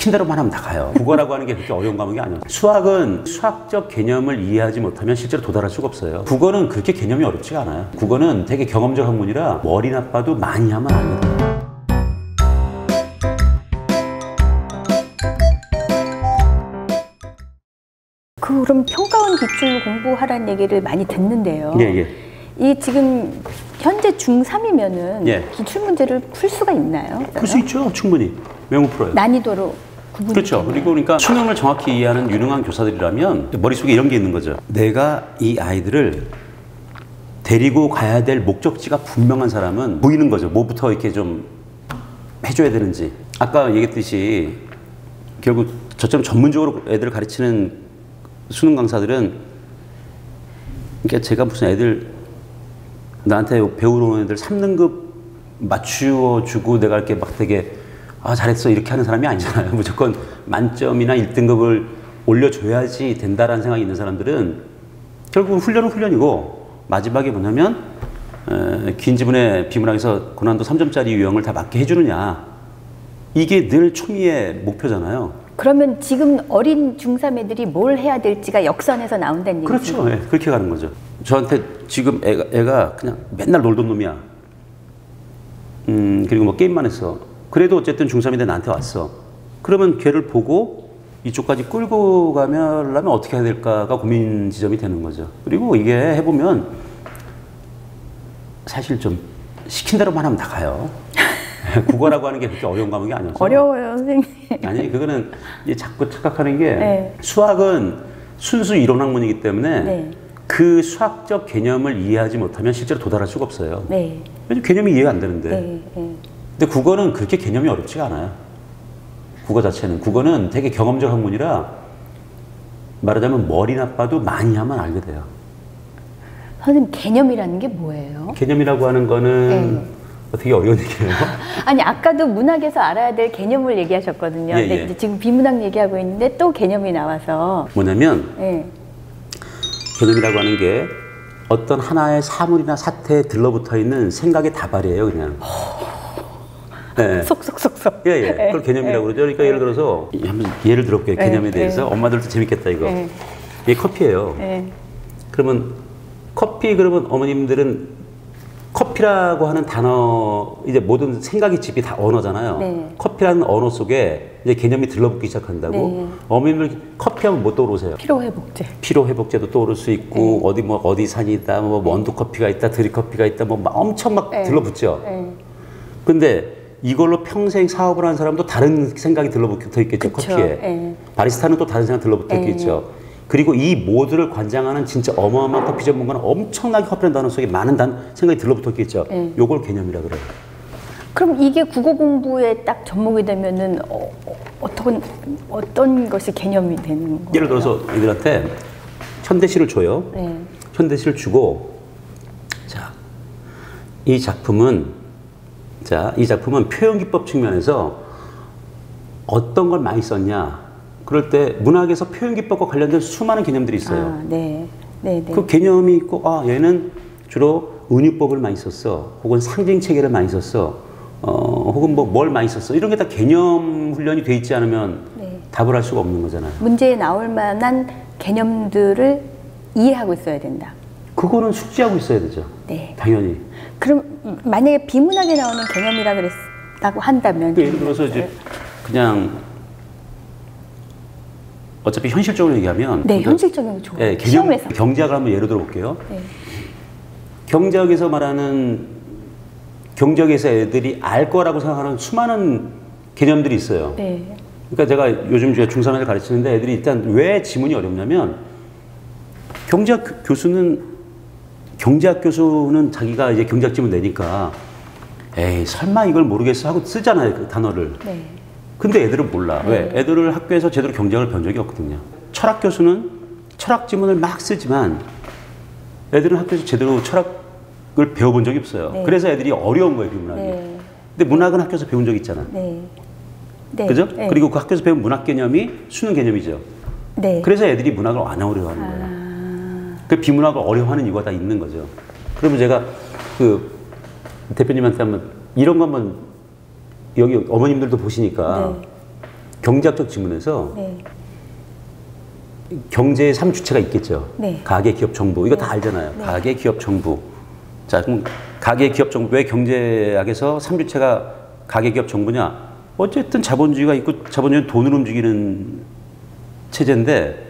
시킨 대로만 하면 다 가요. 국어라고 하는 게 그렇게 어려운 과목이 아니에요. 수학은 수학적 개념을 이해하지 못하면 실제로 도달할 수가 없어요. 국어는 그렇게 개념이 어렵지가 않아요. 국어는 되게 경험적 학문이라 머리 나빠도 많이 하면 알거든요. 그럼 평가원 기출로 공부하라는 얘기를 많이 듣는데요. 예. 이 지금 현재 중3이면은 예. 기출 문제를 풀 수가 있나요? 풀 수 있죠. 충분히. 외모 풀어요. 난이도로 구분이 그렇죠. 되나요? 그리고 그러니까 수능을 정확히 이해하는 유능한 교사들이라면 머릿속에 이런 게 있는 거죠. 내가 이 아이들을 데리고 가야 될 목적지가 분명한 사람은 보이는 거죠. 뭐부터 이렇게 좀 해줘야 되는지. 아까 얘기했듯이 결국 저처럼 전문적으로 애들을 가르치는 수능 강사들은 그러니까 제가 무슨 애들 나한테 배우러 오는 애들 3등급 맞추어주고 내가 이렇게 막 되게 잘했어 이렇게 하는 사람이 아니잖아요. 무조건 만점이나 1등급을 올려줘야지 된다라는 생각이 있는 사람들은 결국 훈련은 훈련이고 마지막에 뭐냐면 긴 지문의 비문학에서 고난도 3점짜리 유형을 다 맞게 해주느냐 이게 늘 초미의 목표잖아요. 그러면 지금 어린 중3 애들이 뭘 해야 될지가 역선에서 나온다는 얘기죠? 그렇죠. 네, 그렇게 가는 거죠. 저한테 지금 애가 그냥 맨날 놀던 놈이야. 그리고 뭐 게임만 했어. 그래도 어쨌든 중3인데 나한테 왔어. 그러면 걔를 보고 이쪽까지 끌고 가려면 어떻게 해야 될까가 고민 지점이 되는 거죠. 그리고 이게 해보면 사실 좀 시킨 대로만 하면 다 가요. 국어라고 하는 게 그렇게 어려운 과목이 아니어서. 어려워요, 선생님. 아니, 그거는 자꾸 착각하는 게 네. 수학은 순수 이론 학문이기 때문에 네. 그 수학적 개념을 이해하지 못하면 실제로 도달할 수가 없어요. 네. 개념이 이해가 안 되는데. 네. 근데 국어는 그렇게 개념이 어렵지가 않아요. 국어 자체는. 국어는 되게 경험적 학문이라 말하자면 머리 나빠도 많이 하면 알게 돼요. 선생님, 개념이라는 게 뭐예요? 개념이라고 하는 거는 되게 어려운 얘기예요. 아니, 아까도 문학에서 알아야 될 개념을 얘기하셨거든요. 근데 이제 지금 비문학 얘기하고 있는데 또 개념이 나와서. 뭐냐면 개념이라고 하는 게 어떤 하나의 사물이나 사태에 들러붙어 있는 생각의 다발이에요, 그냥. 네. 속속속속. 그걸 개념이라고 그러죠. 그러니까 예를 들어서 한번 예를 들어볼게요. 개념에 대해서. 엄마들도 재밌겠다 이거. 이게 커피예요. 그러면 커피 그러면 어머님들은 커피라고 하는 단어 이제 모든 생각의 집이 다 언어잖아요. 커피라는 언어 속에 이제 개념이 들러붙기 시작한다고. 어머님들 커피하면 뭐 떠오르세요? 피로회복제. 피로회복제도 떠오를 수 있고 어디 산이다, 뭐 원두 커피가 있다, 드립 커피가 있다, 뭐 엄청 막 들러붙죠. 근데 이걸로 평생 사업을 하는 사람도 다른 생각이 들러붙어 있겠죠. 그쵸. 커피에. 바리스타는 또 다른 생각 들러붙어 있겠죠. 그리고 이 모두를 관장하는 진짜 어마어마한 커피 전문가는 엄청나게 커피라는 단어 속에 많은 생각이 들러붙어 있겠죠. 요걸 개념이라 그래요. 그럼 이게 국어 공부에 딱 접목이 되면은 어떤 것이 개념이 되는 거예요? 예를 들어서 애들한테 현대시를 줘요. 현대시를 주고 이 작품은 표현 기법 측면에서 어떤 걸 많이 썼냐. 그럴 때 문학에서 표현 기법과 관련된 수많은 개념들이 있어요. 그 개념이 있고 얘는 주로 은유법을 많이 썼어. 혹은 상징 체계를 많이 썼어. 혹은 뭘 많이 썼어. 이런 게 다 개념 훈련이 돼 있지 않으면 답을 할 수가 없는 거잖아요. 문제에 나올 만한 개념들을 이해하고 있어야 된다. 그거는 숙지하고 있어야 되죠. 당연히. 그럼 만약에 비문학에 나오는 개념이라 그랬다고 한다면 예를 들어서 이제 그냥 어차피 현실적으로 얘기하면 현실적인 거 좋아요. 시험에서 경제학을 한번 예를 들어 볼게요. 경제학에서 말하는 경제학에서 애들이 알 거라고 생각하는 수많은 개념들이 있어요. 그러니까 제가 요즘 중3 애들 가르치는데 애들이 일단 왜 지문이 어렵냐면 경제학 교수는 자기가 이제 경제학 지문 내니까 에이 설마 이걸 모르겠어 하고 쓰잖아요, 그 단어를. 근데 애들은 몰라. 왜? 애들을 학교에서 제대로 경제학을 배운 적이 없거든요. 철학 교수는 철학 지문을 막 쓰지만 애들은 학교에서 제대로 철학을 배워본 적이 없어요. 그래서 애들이 어려운 거예요, 비문학이. 근데 문학은 학교에서 배운 적 있잖아. 그죠? 그리고 그 학교에서 배운 문학 개념이 수능 개념이죠. 그래서 애들이 문학을 안 어려워하는 거예요. 그 비문학을 어려워하는 이유가 다 있는 거죠. 그러면 제가 그 대표님한테 한번 이런 거 한번 여기 어머님들도 보시니까 경제학적 지문에서 네. 경제의 3주체가 있겠죠. 네. 가계, 기업, 정부. 이거 네. 다 알잖아요. 네. 가계, 기업, 정부. 자, 그럼 가계, 기업, 정부. 왜 경제학에서 3주체가 가계, 기업, 정부냐? 어쨌든 자본주의가 있고 자본주의는 돈을 움직이는 체제인데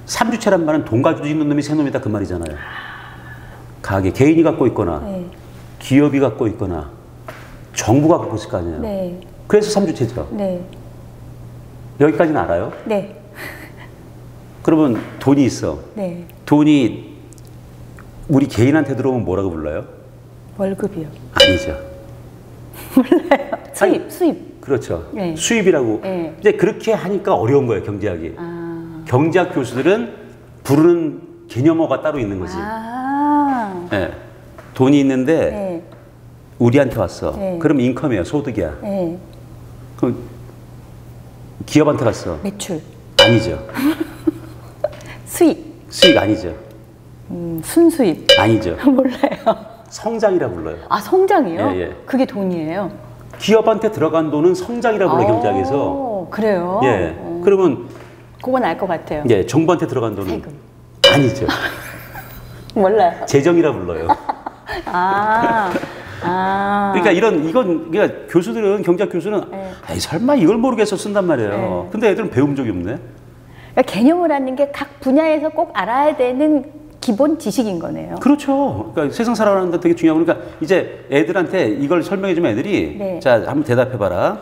3주체란 말은 돈 가지고 있는 놈이 새 놈이다 그 말이잖아요. 가계, 개인이 갖고 있거나 네. 기업이 갖고 있거나 정부가 갖고 있을 거 아니에요. 네. 그래서 3주체죠. 네. 여기까지는 알아요? 네. 그러면 돈이 있어. 네. 돈이 우리 개인한테 들어오면 뭐라고 불러요? 월급이요. 아니죠. 몰라요. 수입, 아니, 수입. 그렇죠. 네. 수입이라고. 네. 이제 그렇게 하니까 어려운 거예요, 경제학이. 아. 경제학 교수들은 부르는 개념어가 따로 있는 거지. 아. 네. 돈이 있는데 네. 우리한테 왔어. 네. 그럼 인컴이에요, 소득이야. 네. 그럼 기업한테 갔어. 매출. 아니죠. 수입. 수익 아니죠. 순수입. 아니죠. 몰라요. 성장이라 불러요. 아, 성장이요? 예, 예. 그게 돈이에요? 기업한테 들어간 돈은 성장이라 불러요, 경제학에서. 그래요? 예. 그러면 그건 알 것 같아요. 예, 정부한테 들어간 돈은 세금. 아니죠. 몰라요. 재정이라 불러요. 아. 아. 그러니까 그러니까 교수들은 경제학 교수는 네. 아이 설마 이걸 모르겠어 쓴단 말이에요. 네. 근데 애들은 배운 적이 없네. 그러니까 개념을 아는 게 각 분야에서 꼭 알아야 되는 기본 지식인 거네요. 그렇죠. 그러니까 세상 살아가는데 되게 중요하고 그러니까 이제 애들한테 이걸 설명해 주면 애들이 네. 자 한번 대답해 봐라.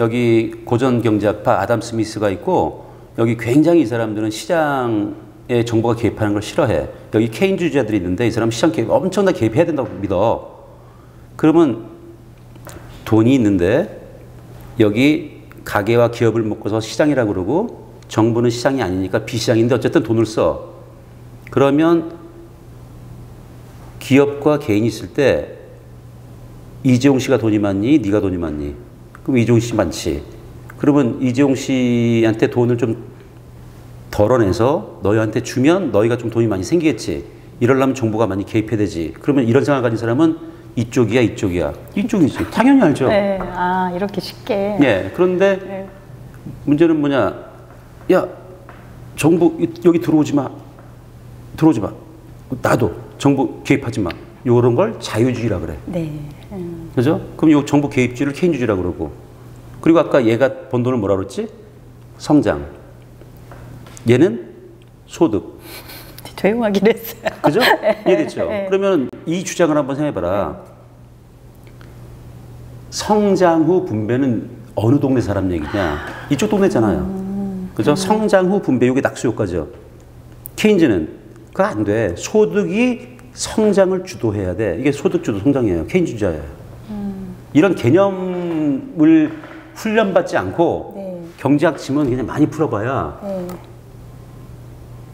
여기 고전 경제학파 아담 스미스가 있고 여기 굉장히 이 사람들은 시장에 정부가 개입하는 걸 싫어해. 여기 케인주의자들이 있는데 이 사람 시장 개입 엄청나게 개입해야 된다고 믿어. 그러면 돈이 있는데 여기 가게와 기업을 묶어서 시장이라고 그러고 정부는 시장이 아니니까 비시장인데 어쨌든 돈을 써. 그러면 기업과 개인이 있을 때 이재용 씨가 돈이 많니? 네가 돈이 많니? 그럼 이재용 씨 많지. 그러면 이재용 씨한테 돈을 좀 덜어내서 너희한테 주면 너희가 좀 돈이 많이 생기겠지. 이러려면 정부가 많이 개입해야 되지. 그러면 이런 생각을 가진 사람은 이쪽이야, 이쪽이야. 이쪽이지. 당연히 알죠. 네. 아, 이렇게 쉽게. 예. 그런데 네. 문제는 뭐냐. 야, 정부 여기 들어오지 마. 들어오지 마. 나도 정부 개입하지 마. 이런 걸 자유주의라 그래. 네. 그죠? 그럼 이 정부 개입주의를 케인주의라 그러고. 그리고 아까 얘가 번 돈을 뭐라 그랬지? 성장. 얘는 소득. 조용하긴 했어요. 그죠? 이해됐죠? 네. 그러면 이 주장을 한번 생각해봐라. 성장 후 분배는 어느 동네 사람 얘기냐? 이쪽 동네잖아요. 그죠? 성장 후 분배, 이게 낙수효과죠. 케인즈는 그거 안 돼. 소득이 성장을 주도해야 돼. 이게 소득주도 성장이에요. 케인주의자예요. 이런 개념을 훈련받지 않고 네. 경제학 지문 그냥 많이 풀어봐야 네.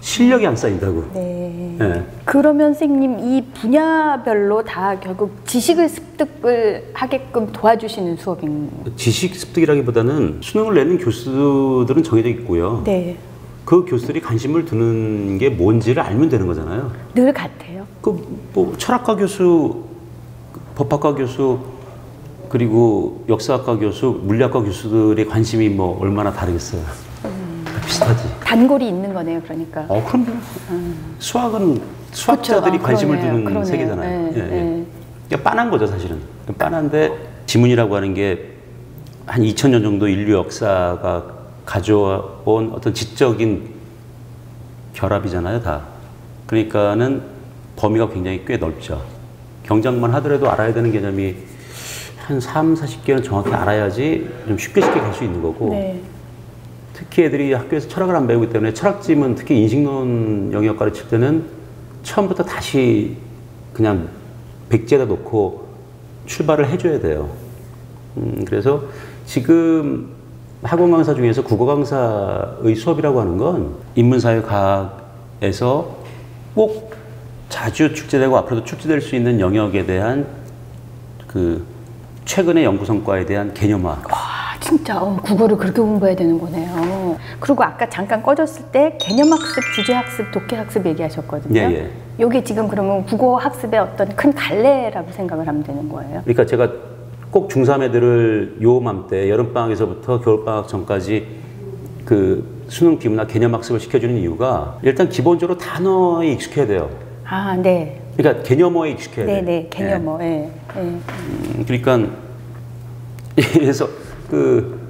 실력이 안 쌓인다고. 네. 네. 그러면 선생님 이 분야별로 다 결국 지식을 습득을 하게끔 도와주시는 수업인. 지식 습득이라기보다는 수능을 내는 교수들은 정해져 있고요. 네. 그 교수들이 관심을 두는 게 뭔지를 알면 되는 거잖아요. 늘 같아요. 그 뭐 철학과 교수, 법학과 교수, 그리고 역사학과 교수, 물리학과 교수들의 관심이 뭐 얼마나 다르겠어요. 다 비슷하지. 단골이 있는 거네요, 그러니까. 그럼요. 수학은 수학자들이 그렇죠. 관심을 그러네요. 두는 그러네요. 세계잖아요. 네, 예, 예. 네. 그러니까 빤한 거죠, 사실은. 빤한데 지문이라고 하는 게 한 2000년 정도 인류 역사가 가져온 어떤 지적인 결합이잖아요, 다. 그러니까는 범위가 굉장히 꽤 넓죠. 경작만 하더라도 알아야 되는 개념이 한 3, 40개는 정확히 알아야지 좀 쉽게 갈 수 있는 거고. 네. 특히 애들이 학교에서 철학을 안 배우기 때문에 철학지문 특히 인식론 영역 가르칠 때는 처음부터 다시 그냥 백지에다 놓고 출발을 해줘야 돼요. 그래서 지금 학원 강사 중에서 국어 강사의 수업이라고 하는 건 인문사회과학에서 꼭 자주 축제되고 앞으로도 축제될 수 있는 영역에 대한 그 최근의 연구 성과에 대한 개념화. 와, 진짜 국어를 그렇게 공부해야 되는 거네요. 그리고 아까 잠깐 꺼졌을 때 개념학습, 주제학습, 독해학습 얘기하셨거든요. 예, 예. 이게 지금 그러면 국어 학습의 어떤 큰 갈래라고 생각을 하면 되는 거예요? 그러니까 제가 꼭 중3 애들을 요맘때 여름방학에서부터 겨울방학 전까지 그 수능 비문학 개념학습을 시켜주는 이유가 일단 기본적으로 단어에 익숙해야 돼요. 아, 네. 그러니까 개념어에 익숙해야 돼요. 네네, 개념어. 예. 그러니까 그래서 그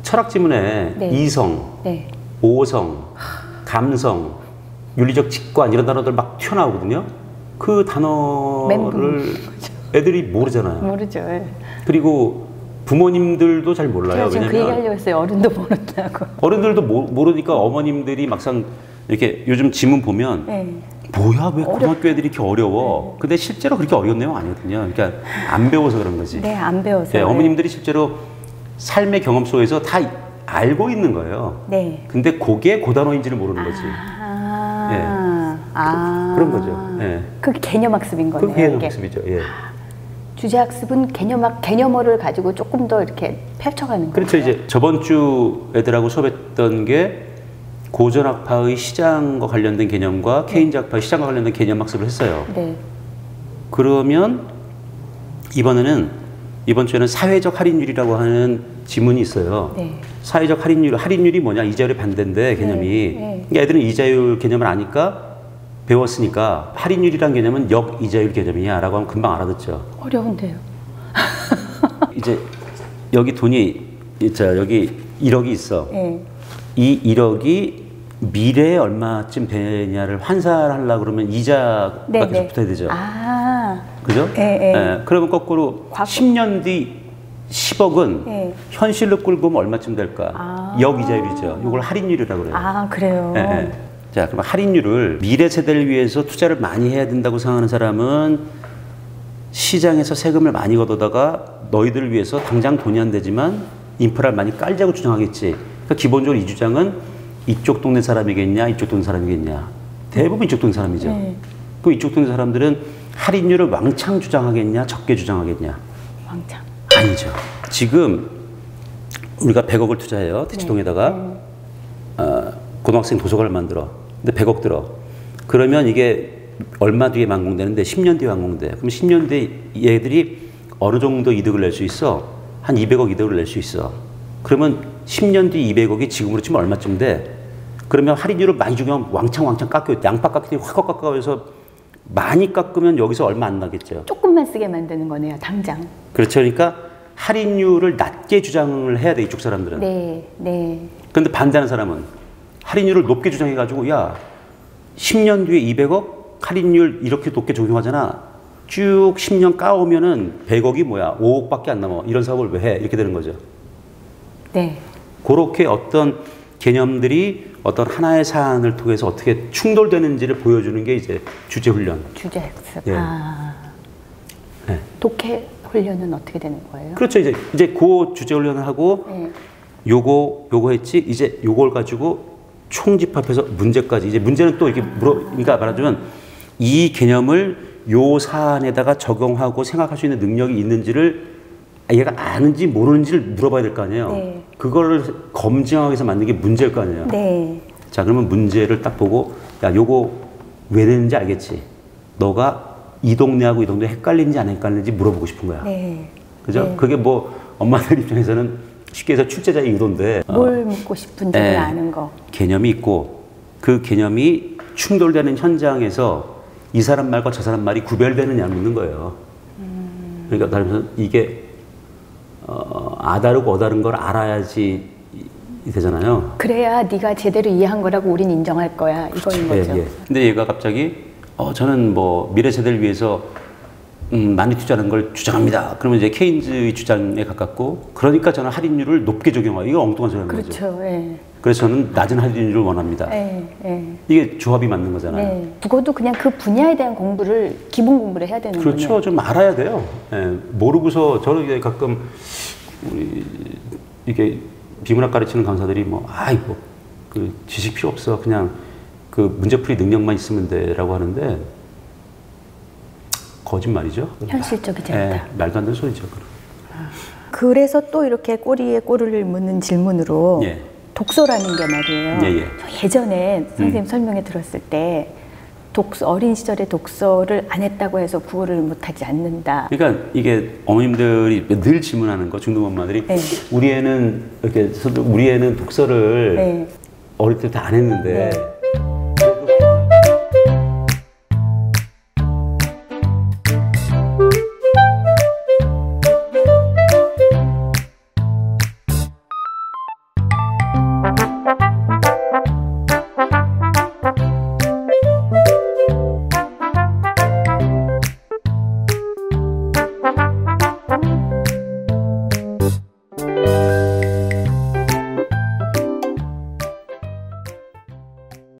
철학 지문에 네. 이성, 네. 오성, 감성, 윤리적 직관 이런 단어들 막 튀어나오거든요. 그 단어를 애들이 모르잖아요. 모르죠. 예. 그리고 부모님들도 잘 몰라요. 제가 지금 그 왜냐면 얘기하려고 했어요. 어른도 모른다고. 어른들도 모르니까 어머님들이 막상 이렇게 요즘 지문 보면 네. 뭐야 왜 고등학교 애들이 이렇게 어려워? 근데 실제로 그렇게 어려운 내용 아니거든요. 그러니까 안 배워서 그런 거지. 네, 안 배워서. 네, 어머님들이 실제로 삶의 경험 속에서 다 알고 있는 거예요. 네. 근데 그게 고단어인지를 모르는 거지. 그런 거죠. 예. 그게 개념학습인 거네요. 그게 이게. 학습이죠. 예. 주제학습은 개념어를 가지고 조금 더 이렇게 펼쳐가는 거예요. 그렇죠. 이제 저번 주 애들하고 수업했던 게 고전학파의 시장과 관련된 개념과 케인즈 학파의 시장과 관련된 개념 학습을 했어요. 네. 그러면 이번 주에는 사회적 할인율이라고 하는 지문이 있어요. 네. 사회적 할인율이 뭐냐? 이자율의 반대인데 개념이. 네. 그러니까 애들은 이자율 개념을 아니까 배웠으니까 할인율이란 개념은 역이자율 개념이야라고 하면 금방 알아듣죠. 어려운데요. 이제 여기 돈이 여기 1억이 있어. 네. 이 1억이 미래에 얼마쯤 되냐를 환산하려고 그러면 이자가 네, 계속 네. 붙어야 되죠. 아. 그죠? 네, 네. 예, 그러면 거꾸로 10년 뒤 10억은 네. 현실로 끌고 보면 얼마쯤 될까? 아. 역이자율이죠. 이걸 할인율이라고 그래요. 아, 그래요. 예, 예. 자, 그럼 할인율을 미래 세대를 위해서 투자를 많이 해야 된다고 생각하는 사람은 시장에서 세금을 많이 걷어다가 너희들을 위해서 당장 돈이 안 되지만 인프라를 많이 깔자고 주장하겠지. 그러니까 기본적으로 이 주장은 이쪽 동네 사람이겠냐, 이쪽 동네 사람이겠냐. 대부분 이쪽 동네 사람이죠. 네. 그 이쪽 동네 사람들은 할인율을 왕창 주장하겠냐, 적게 주장하겠냐. 왕창. 아니죠. 지금 우리가 100억을 투자해요. 대치동에다가 고등학생 도서관을 만들어. 근데 100억 들어. 그러면 이게 얼마 뒤에 완공되는데 10년 뒤에 완공돼. 그럼 10년 뒤에 얘들이 어느 정도 이득을 낼 수 있어? 한 200억 이득을 낼 수 있어. 그러면 10년 뒤 200억이 지금으로 치면 얼마쯤 돼? 그러면 할인율을 많이 주면 왕창 깎여. 양파 깎기 확 깎아서 많이 깎으면 여기서 얼마 안 나겠죠. 조금만 쓰게 만드는 거네요, 당장. 그렇죠. 그러니까 할인율을 낮게 주장을 해야 돼, 이쪽 사람들은. 네, 네. 그런데 반대하는 사람은 할인율을 높게 주장해가지고 야 10년 뒤에 200억 할인율 이렇게 높게 적용하잖아. 쭉 10년 까오면은 100억이 뭐야 5억밖에 안 남아. 이런 사업을 왜 해? 이렇게 되는 거죠. 네. 그렇게 어떤 개념들이 어떤 하나의 사안을 통해서 어떻게 충돌되는지를 보여주는 게 이제 주제훈련. 주제학습. 예. 아. 네. 독해 훈련은 어떻게 되는 거예요? 그렇죠. 이제 그 주제훈련을 하고 네. 요거 했지. 이제 요걸 가지고 총집합해서 문제까지. 이제 문제는 또 이렇게 그러니까 말하자면 이 개념을 요 사안에다가 적용하고 생각할 수 있는 능력이 있는지를 얘가 아는지 모르는지를 물어봐야 될 거 아니에요. 네. 그거를 검증하기 위해서 만든 게 문제일 거 아니에요. 네. 자, 그러면 문제를 딱 보고 야, 요거 왜 되는지 알겠지? 너가 이 동네하고 이 동네 헷갈리는지 안 헷갈리는지 물어보고 싶은 거야. 네. 그죠? 네. 그게 뭐 엄마들 입장에서는 쉽게 해서 출제자의 의도인데 뭘 묻고 싶은지를 네. 아는 거. 개념이 있고 그 개념이 충돌되는 현장에서 이 사람 말과 저 사람 말이 구별되느냐 묻는 거예요. 그러니까 다르면서 이게 아다르고 어다른 걸 알아야지 되잖아요. 그래야 네가 제대로 이해한 거라고 우린 인정할 거야. 이거인 거죠. 예, 예. 근데 얘가 갑자기 저는 뭐 미래 세대를 위해서 많이 투자하는 걸 주장합니다. 그러면 이제 케인즈의 주장에 가깝고 그러니까 저는 할인율을 높게 적용해요. 이거 엉뚱한 소리인 거죠. 그렇죠. 예. 그래서 저는 낮은 할인율을 원합니다. 예. 예. 이게 조합이 맞는 거잖아요. 네. 적어도 그냥 그 분야에 대한 공부를 기본 공부를 해야 되는 그렇죠. 거네요. 좀 알아야 돼요. 예, 모르고서 저는 이게 가끔 우리 이게 비문학 가르치는 강사들이 뭐 아이고 그 지식 필요 없어. 그냥 그 문제풀이 능력만 있으면 돼라고 하는데 거짓말이죠. 현실적이지 않다. 예, 말도 안 되는 소리죠. 그래서 또 이렇게 꼬리에 꼬리를 묻는 질문으로 예. 독서라는 게 말이에요. 예, 예. 저 예전에 선생님 설명회 들었을 때 어린 시절에 독서를 안 했다고 해서 국어를 못하지 않는다. 그러니까 이게 어머님들이 늘 질문하는 거, 중동 엄마들이 네. 우리 애는 독서를 네. 어릴 때부터 안 했는데 네.